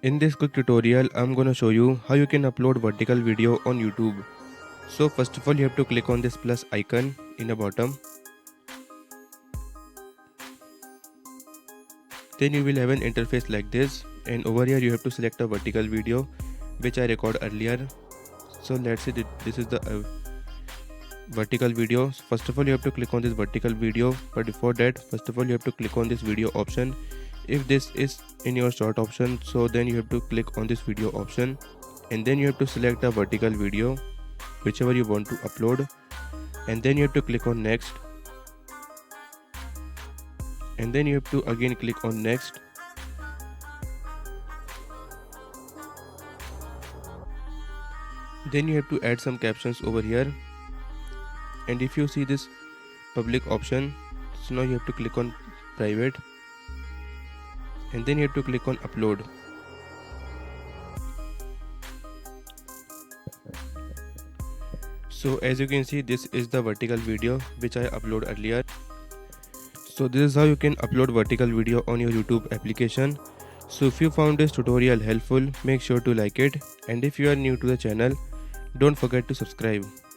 In this quick tutorial, I'm gonna show you how you can upload vertical video on YouTube. So first of all, you have to click on this plus icon in the bottom. Then you will have an interface like this, and over here you have to select a vertical video which I record earlier. So let's say that this is the vertical video. So first of all, you have to click on this vertical video, but before that, first of all, you have to click on this video option. If this is in your short option, so then you have to click on this video option, and then you have to select a vertical video whichever you want to upload, and then you have to click on next, and then you have to again click on next. Then you have to add some captions over here, and if you see this public option, so now you have to click on private, and then you have to click on upload. So as you can see, this is the vertical video which I uploaded earlier. So this is how you can upload vertical video on your YouTube application. So if you found this tutorial helpful, make sure to like it, and if you are new to the channel, don't forget to subscribe.